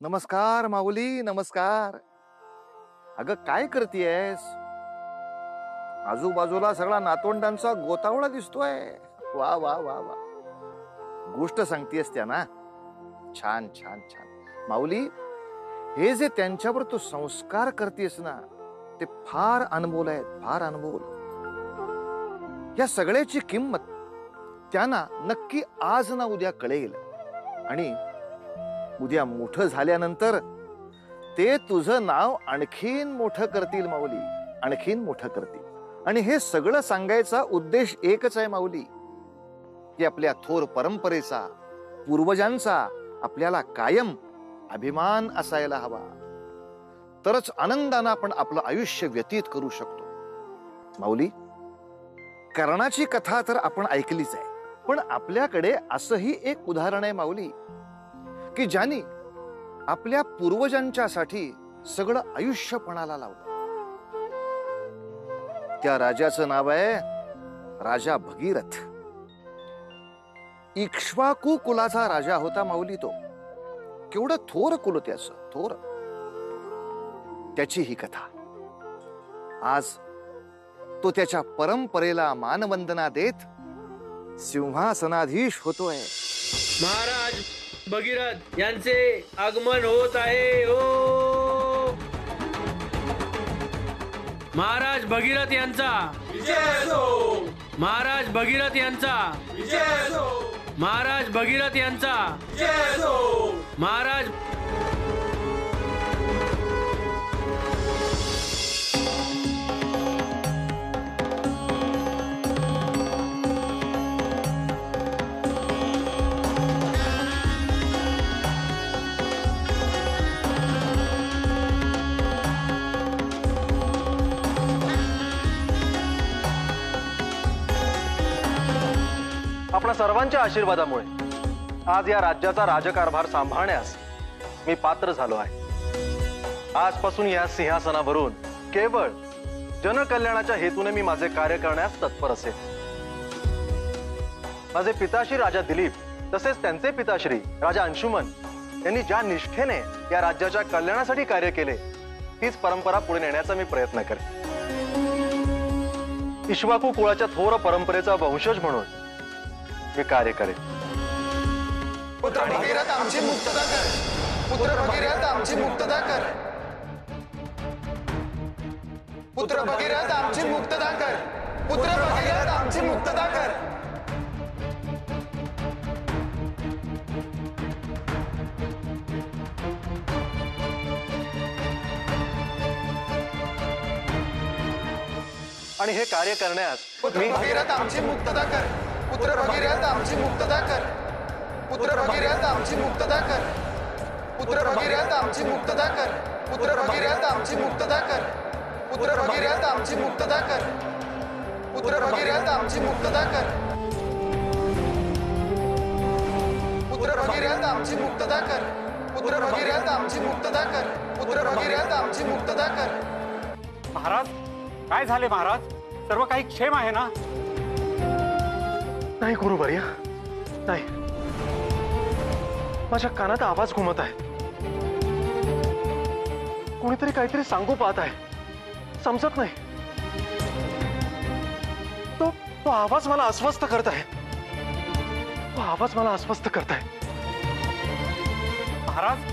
नमस्कार माऊली, नमस्कार. अगं काय करतेयस? आजूबाजूला सगळा नातवंडांचा गोतावळा दिसतोय. वा वा वा वा. गोष्ट सांगतेस त्या ना? छान छान छान. माऊली, हे जे त्यांच्यावर तू संस्कार करतेस ना, ते फार अनमोल आहेत, फार अनमोल. या सगळ्याची किंमत त्यांना नक्की आज ना उद्या कळेल. आणि उद्या मोठं झाल्यानंतर ते तुझं नाव आणखीन मोठं करतील माऊली, आणखीन मोठं करतील. आणि हे सगळं सांगायचा उद्देश एकच आहे माऊली, की आपल्या थोर परंपरेचा, पूर्वजांचा आपल्याला कायम अभिमान असायला हवा. तरच आनंदानं आपण आपलं आयुष्य व्यतीत करू शकतो. माऊली, कर्णाची कथा तर आपण ऐकलीच आहे, पण आपल्याकडे असंही एक उदाहरण आहे माऊली, की ज्यांनी आपल्या पूर्वजांच्यासाठी सगळं आयुष्य पणाला लावलं. त्या राजाचं नाव आहे राजा भगीरथ. इक्ष्वाकू कुलाचा राजा होता माऊली तो. केवढं थोर कुल त्याचं, थोर. त्याची ही कथा. आज तो त्याच्या परंपरेला मानवंदना देत सिंहासनाधीश होतोय. महाराज भगीरथ यांचे आगमन होत आहे. हो, महाराज भगीरथ यांचा विजय असो. महाराज भगीरथ यांचा विजय असो. महाराज भगीरथ यांचा विजय असो. महाराज. आपणा सर्वांच्या आशीर्वादामुळे आज या राज्याचा राजकारभार सांभाळण्यास मी पात्र झालो आहे. आजपासून या सिंहासनावरून केवळ जनकल्याणाच्या हेतूने मी माझे कार्य करण्यास तत्पर असेल. माझे पिताश्री राजा दिलीप तसेच त्यांचे पिताश्री राजा अंशुमन यांनी ज्या निष्ठेने या राज्याच्या कल्याणासाठी कार्य केले, तीच परंपरा पुढे नेण्याचा मी प्रयत्न करेन. इक्ष्वाकू कुळाच्या थोर परंपरेचा वंशज म्हणून मी कार्य करेन. पुत्र भगीरथ आमची मुक्तता कर. पुत्र भगीरथ आमची मुक्तता कर. पुत्र भगीरथ आमची मुक्तता कर. पुत्र भगीरथ आमची मुक्तता कर. आणि हे कार्य करण्यास पुत्र मी भगीरथ आमची मुक्तता कर. पुत्र भगीरथ आमची मुक्तता कर. पुत्र भगीरथ आमची मुक्तता कर. पुत्र भगीरथ आमची मुक्तता कर. पुत्र भगीरथ आमची मुक्तता कर. पुत्र भगीरथ आमची मुक्तता कर. पुत्र भगीरथ आमची मुक्तता कर. पुत्र भगीरथ आमची मुक्तता कर. पुत्र भगीरथ आमची मुक्तता कर. पुत्र भगीरथ आमची मुक्तता कर. महाराज, काय झाले महाराज? सर्व काही क्षेम आहे ना? नाही गुरुवर्य, नाही. माझ्या कानात आवाज घुमत आहे. कोणीतरी काहीतरी सांगू पाहत आहे, समजत नाही. तो आवाज मला अस्वस्थ करत आहे. तो आवाज मला अस्वस्थ करत आहे. महाराज,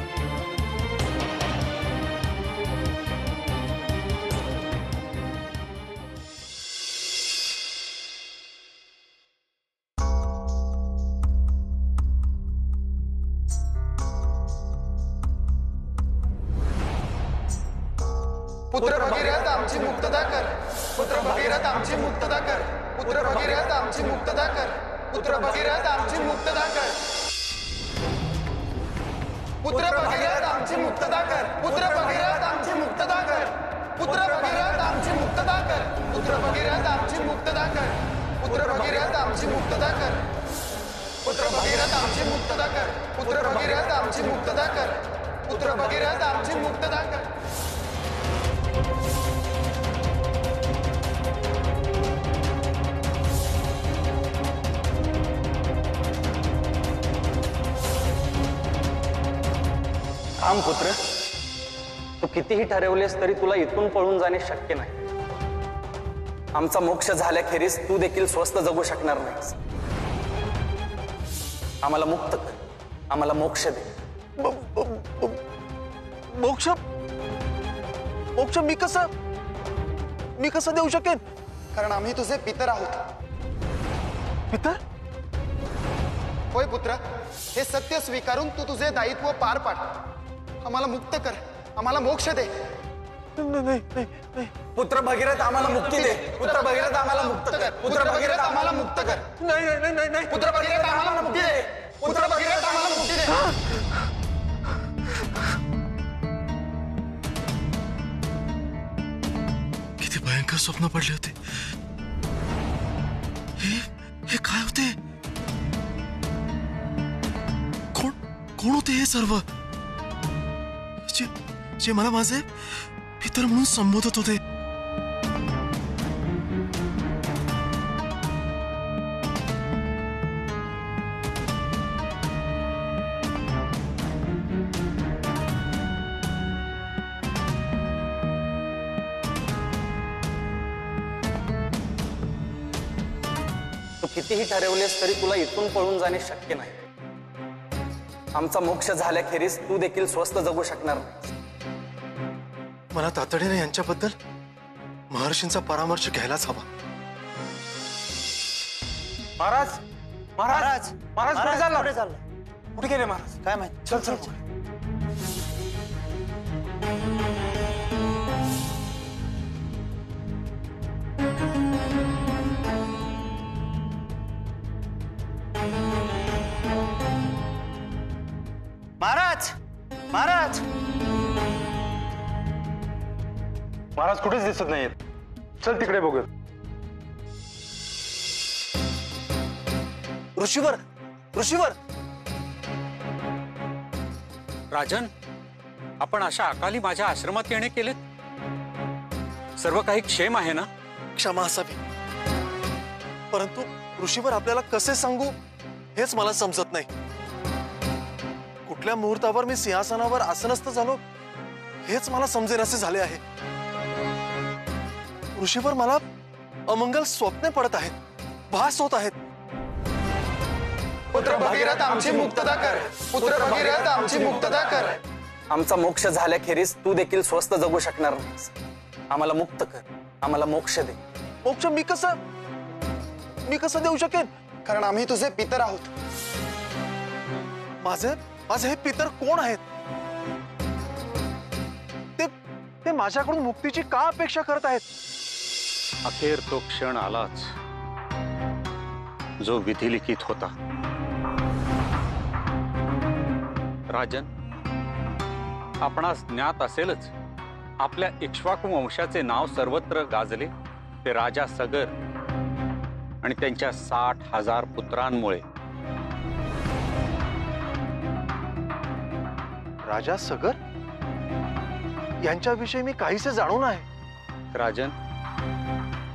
पुत्र भगीरथ आमची मुक्तता कर. पुत्र भगीरथ आमची मुक्तता कर. पुत्र भगीरथ आमची मुक्तता कर. पुत्र भगीरथ आमची मुक्तता कर. पुत्र भगीरथ आमची मुक्तता कर. पुत्र भगीरथ आमची मुक्तता कर. पुत्र भगीरथ आमची मुक्तता कर. पुत्र भगीरथ आमची मुक्तता कर. पुत्र भगीरथ आमची मुक्तता कर. पुत्र भगीरथ आमची मुक्तता कर. पुत्र भगीरथ आमची मुक्तता कर. पुत्र भगीरथ आमची मुक्तता कर. थांब पुत्र, तू कितीही ठरवलेस तरी तुला इथून पळून जाणे शक्य नाही. आमचा मोक्ष झाल्याखेरीज तू देखील स्वस्थ जगू शकणार नाहीस. आम्हाला मुक्त कर, आम्हाला मोक्ष दे. मोक्ष मोक्ष मी कसं देऊ शकेन? कारण आम्ही तुझे पितर आहोत. पितर? होय पुत्र, हे सत्य स्वीकारून तू तुझे दायित्व पार पाड. आम्हाला मुक्त कर, आम्हाला मोक्ष दे. नाही. पुत्र भगीरथ आम्हाला मुक्ती दे. पुत्र भगीरथ आम्हाला मुक्त कर. पुत्र भगीरथ आम्हाला मुक्त कर. नाही. पुत्र भगीरथ आम्हाला मुक्ती दे. पुत्र भगीरथ आम्हाला मुक्ती दे. किती भयंकर स्वप्न पडले होते. हे काय होते? कोण होते हे सर्व जे मला माझे पितर म्हणून संबोधत होते? तू कितीही ठरवलेस तरी तुला इथून पळून जाणे शक्य नाही. आमचा मोक्ष झाल्याखेरीज तू देखील स्वस्थ जगू शकणार नाही. मला तातडीने यांच्याबद्दल महर्षींचा परामर्श घ्यायलाच हवा. महाराज महाराज महाराज कुठे चालला? कुठे गेले महाराज? काय माहिती? चल. महाराज महाराज महाराज कुठेच दिसत नाहीयेत. चल तिकडे बघूया. ऋषीवर राजन, आपण अशा अकाली माझ्या आश्रमात येणे केलेत? सर्व काही क्षेम आहे ना? क्षमा असावी, परंतु ऋषीवर आपल्याला कसे सांगू हेच मला समजत नाही. कुठल्या मुहूर्तावर मी सिंहासनावर आसनस्थ झालो हेच मला समजेनासे झाले आहे. ऋषीवर मला अमंगल स्वप्ने पडत आहेत, भास होत आहेत. पुत्र भगीरथ आमची मुक्तता कर. पुत्र भगीरथ आमची मुक्तता कर. आमचा मोक्ष झाल्याखेरीज तू देखील स्वस्थ जगू शकणार नाहीस. आम्हाला मुक्त कर, आम्हाला मोक्ष दे. मोक्ष मी कसं देऊ शकेन? कारण आम्ही तुझे पितर आहोत. माझे हे पितर कोण आहेत? ते माझ्याकडून मुक्तीची का अपेक्षा करत आहेत? अखेर तो क्षण आलाच जो विधिलिखित होता. राजन, आपणास ज्ञात असेलच, आपल्या इक्ष्वाकू वंशाचे नाव सर्वत्र गाजले ते राजा सगर आणि त्यांच्या 60,000 पुत्रांमुळे. राजा सगर यांच्याविषयी मी काहीसे जाणून आहे. राजन,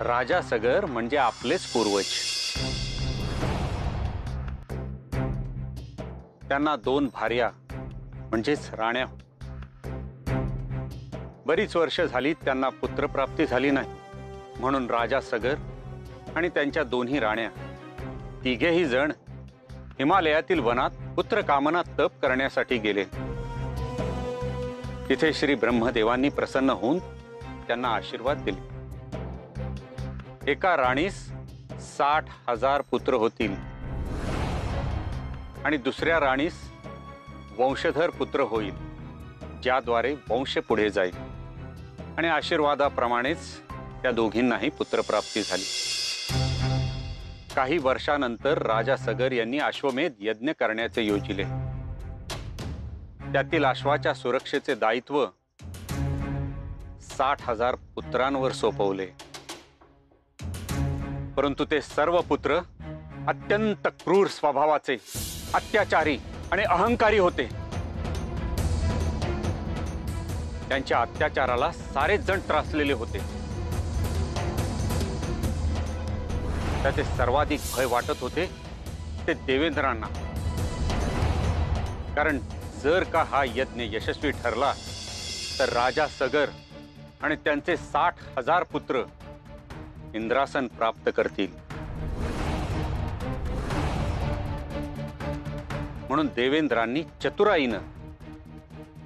राजा सगर म्हणजे आपलेच पूर्वज. त्यांना 2 भार्या म्हणजेच राण्या. बरीच वर्ष झाली त्यांना पुत्रप्राप्ती झाली नाही, म्हणून राजा सगर आणि त्यांच्या 2 राण्या तिघेही जण हिमालयातील वनात पुत्रकामना तप करण्यासाठी गेले. तिथे श्री ब्रह्मदेवांनी प्रसन्न होऊन त्यांना आशीर्वाद दिले. एका राणीस 60,000 पुत्र होतील आणि दुसऱ्या राणीस वंशधर पुत्र होईल, ज्याद्वारे वंश पुढे जाईल. आणि आशीर्वादाप्रमाणेच त्या दोघींनाही पुत्रप्राप्ती झाली. काही वर्षानंतर राजा सगर यांनी अश्वमेध यज्ञ करण्याचे योजिले. त्यातील अश्वाच्या सुरक्षेचे दायित्व 60,000 पुत्रांवर सोपवले. परंतु ते सर्व पुत्र अत्यंत क्रूर स्वभावाचे, अत्याचारी आणि अहंकारी होते. त्यांच्या अत्याचाराला सारेच जण त्रासलेले होते. त्याचे सर्वाधिक भय वाटत होते ते देवेंद्रांना, कारण जर का हा यज्ञ यशस्वी ठरला तर राजा सगर आणि त्यांचे 60,000 पुत्र इंद्रासन प्राप्त करतील. म्हणून देवेंद्रांनी चतुराईनं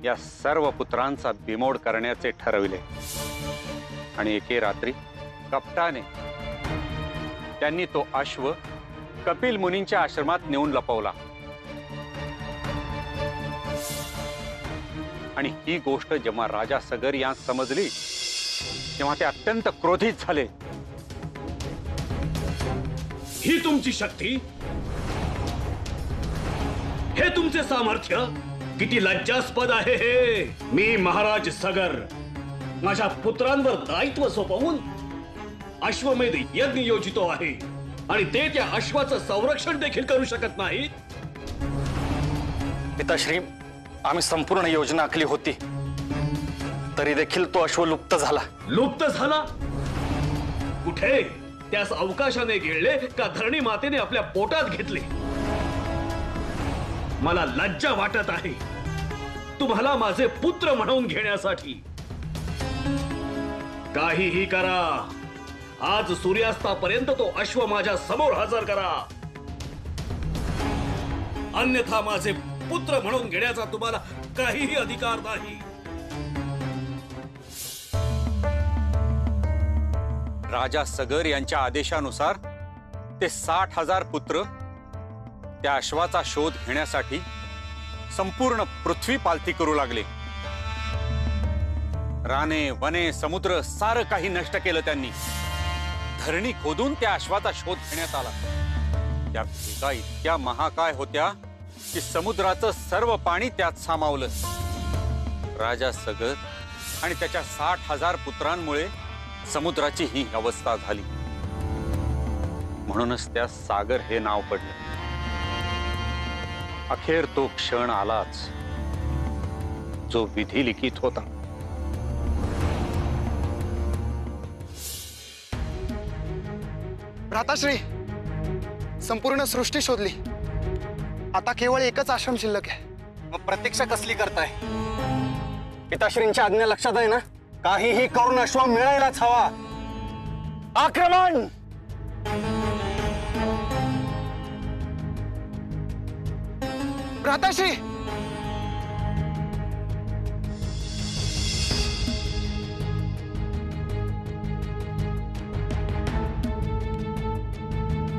या सर्व पुत्रांचा बिमोड करण्याचे ठरविले आणि एके रात्री कपटाने त्यांनी तो अश्व कपिल मुनींच्या आश्रमात नेऊन लपवला. आणि ही गोष्ट जेव्हा राजा सगर यांस समजली तेव्हा ते अत्यंत क्रोधित झाले. ही तुमची शक्ती, हे तुमचे सामर्थ्य, किती लज्जास्पद आहे हे. मी महाराज सगर माझ्या पुत्रांवर दायित्व सोपवून अश्वमेध यज्ञ योजितो आहे आणि ते त्या अश्वाचं संरक्षण देखील करू शकत नाहीत. पिताश्री, आम्ही संपूर्ण योजना आखली होती, तरी देखील तो अश्व लुप्त झाला. लुप्त झाला? कुठे? त्यास अवकाशाने गिळले का धरणी मातेने आपल्या पोटात घेतले? मला लज्जा वाटत आहे तुम्हाला माझे पुत्र म्हणून घेण्यासाठी. काहीही करा, आज सूर्यास्तापर्यंत तो अश्व माझ्या समोर हजर करा, अन्यथा माझे पुत्र म्हणून घेण्याचा तुम्हाला काहीही अधिकार नाही. राजा सगर यांच्या आदेशानुसार ते 60,000 पुत्र त्या अश्वाचा शोध घेण्यासाठी संपूर्ण पृथ्वी पालथी करू लागले. राने वने समुद्र सारं काही नष्ट केलं त्यांनी. धरणी खोदून त्या अश्वाचा शोध घेण्यात आला. त्या भेगा इतक्या महाकाय होत्या की समुद्राचं सर्व पाणी त्यात सामावलं. राजा सगर आणि त्याच्या 60,000 पुत्रांमुळे समुद्राची ही अवस्था झाली. म्हणूनच त्या सागर हे नाव पडलं. अखेर तो क्षण आलाच जो विधी लिखित होता. भ्राताश्री, संपूर्ण सृष्टी शोधली, आता केवळ एकच आश्रम शिल्लक आहे. मग प्रतीक्षा कसली करताय? पिताश्रींच्या आज्ञा लक्षात आहे ना? काहीही करून अश्व मिळायलाच हवा. आक्रमण! भ्राताश्री,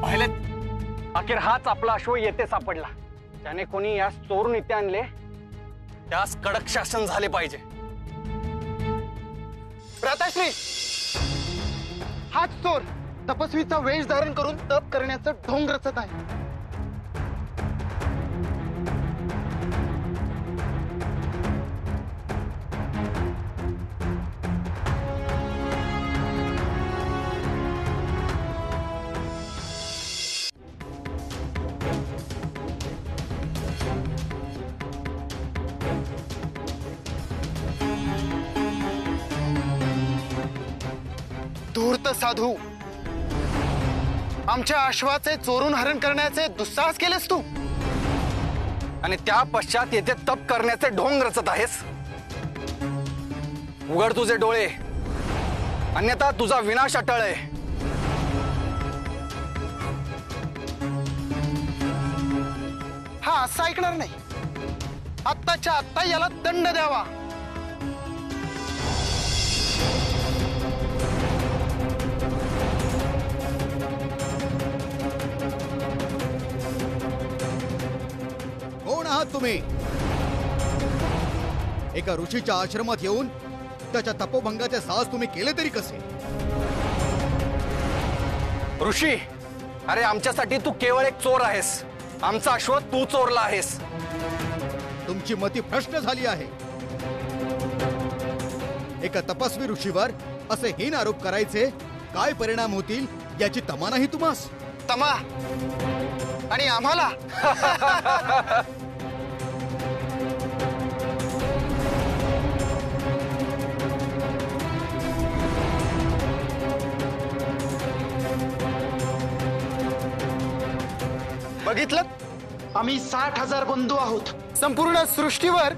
पाहिलेत, अखेर हाच आपला अश्व येथे सापडला. त्याने कोणी यास चोरून इथे आणले, त्यास कडक शासन झाले पाहिजे. भ्राताश्री, हाच चोर तपस्वीचा वेश धारण करून तप करण्याचं ढोंग रचत आहे. धूर्त साधू, आमच्या अश्वाचे चोरून हरण करण्याचे दुस्साहस केलेस तू आणि त्या पश्चात येथे तप करण्याचे ढोंग रचत आहेस. उघड तुझे डोळे, अन्यथा तुझा विनाश अटळ आहे. हा असं ऐकणार नाही. आत्ताच्या आत्ता याला दंड द्यावा. कोण आहात तुम्ही? एका ऋषीच्या आश्रमात येऊन त्याच्या तपोभंगाचे साहस तुम्ही केले तरी कसे? ऋषी, अरे आमच्यासाठी तू केवळ एक चोर आहेस. आमचा अश्व तू चोरला आहेस. तुमची मती भ्रष्ट झाली आहे. एका तपस्वी ऋषीवर असे हीन आरोप करायचे काय परिणाम होतील याची तमा नाही तुम्हास? तमा आणि आम्हाला? बघितलं, आम्ही 60,000 बंधू आहोत. संपूर्ण सृष्टीवर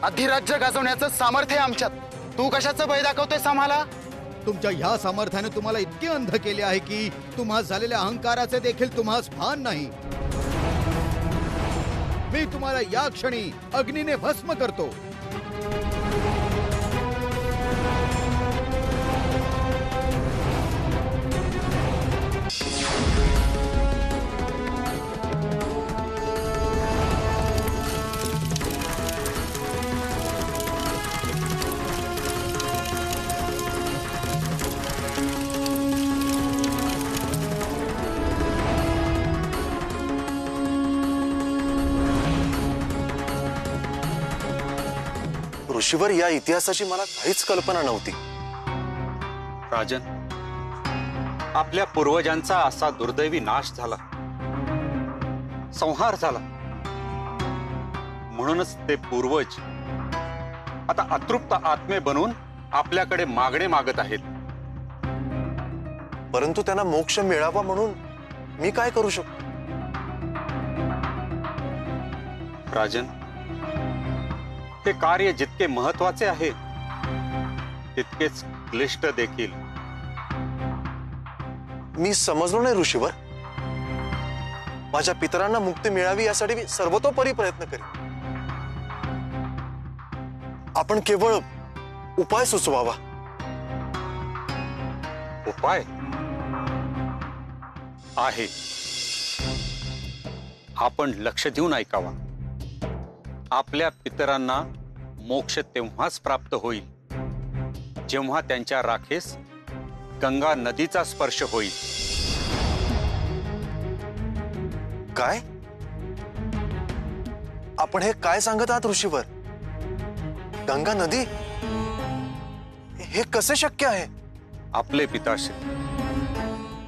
अधिराज्य गाजवण्याचं सामर्थ्य आहे आमच्यात. तू कशाचं भय दाखवतोयस आम्हाला? तुमच्या ह्या सामर्थ्याने तुम्हाला इतके अंध केले आहे की तुम्हा झालेल्या अहंकाराचे देखील तुम्हास भान नाही. मी तुम्हाला या क्षणी अग्नीने भस्म करतो. ऋषीवर, या इतिहासाची मला काहीच कल्पना नव्हती. राजन, आपल्या पूर्वजांचा असा दुर्दैवी नाश झाला, संहार झाला. म्हणूनच ते पूर्वज आता अतृप्त आत्मे बनून आपल्याकडे मागणे मागत आहेत. परंतु त्यांना मोक्ष मिळावा म्हणून मी काय करू शकतो? राजन, हे कार्य जितके महत्वाचे आहे तितकेच क्लिष्ट देखील. मी समजलो नाही ऋषीवर. माझ्या पितरांना मुक्ती मिळावी यासाठी मी सर्वतोपरी प्रयत्न करेन. आपण केवळ उपाय सुचवावा. उपाय आहे. आपण लक्ष देऊन ऐकावा. आपल्या पितरांना मोक्ष तेव्हाच प्राप्त होईल जेव्हा त्यांच्या राखेस गंगा नदीचा स्पर्श होईल. काय? आपण हे काय सांगत आहात ऋषीवर? गंगा नदी? हे कसे शक्य आहे? आपले पिताश्री,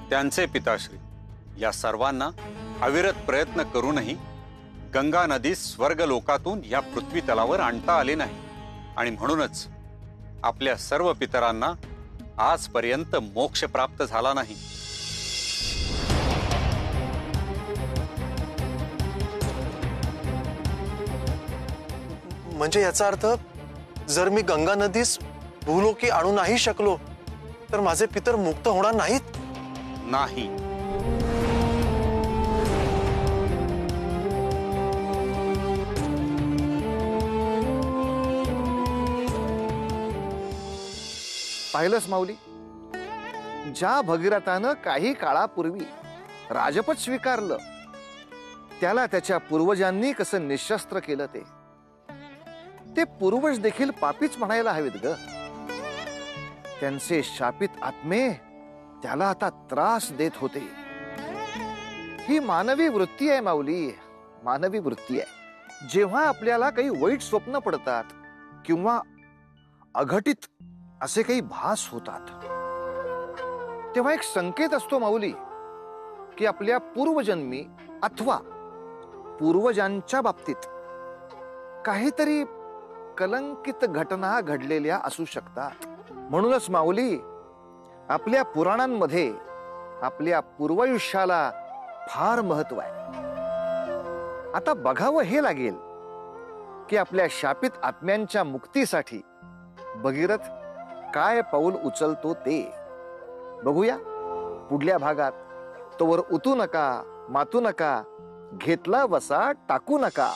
त्यांचे पिताश्री या सर्वांना अविरत प्रयत्न करूनही गंगा नदी स्वर्ग लोकातून या पृथ्वी तलावर आणता आले नाही. आणि म्हणूनच आपल्या सर्व पितरांना आजपर्यंत मोक्ष प्राप्त झाला नाही. म्हणजे याचा अर्थ, जर मी गंगा नदीस भूलोकी आणू नाही शकलो तर माझे पितर मुक्त होणार नाहीत? नाही. पाहिलंच माऊली, ज्या भगीरथानं काही काळापूर्वी राजपद स्वीकारलं त्याला त्याच्या पूर्वजांनी कसं निशस्त्र केलं. ते पूर्वज देखील पापीच म्हणायला हवेत ग. त्यांचे शापित आत्मे त्याला आता त्रास देत होते. ही मानवी वृत्ती आहे माऊली, मानवी वृत्ती आहे. जेव्हा आपल्याला काही वाईट स्वप्न पडतात किंवा अघटित असे काही भास होतात तेव्हा एक संकेत असतो माऊली की आपल्या पूर्वजन्मी अथवा पूर्वजांच्या बाबतीत काहीतरी कलंकित घटना घडलेल्या असू शकतात. म्हणूनच माऊली, आपल्या पुराणांमध्ये आपल्या पूर्वायुष्याला फार महत्व आहे. आता बघावं हे लागेल की आपल्या शापित आत्म्यांच्या मुक्तीसाठी भगीरथ काय पाऊल उचलतो ते. बघूया पुढल्या भागात. तोवर उतू नका, मातू नका, घेतला वसा टाकू नका.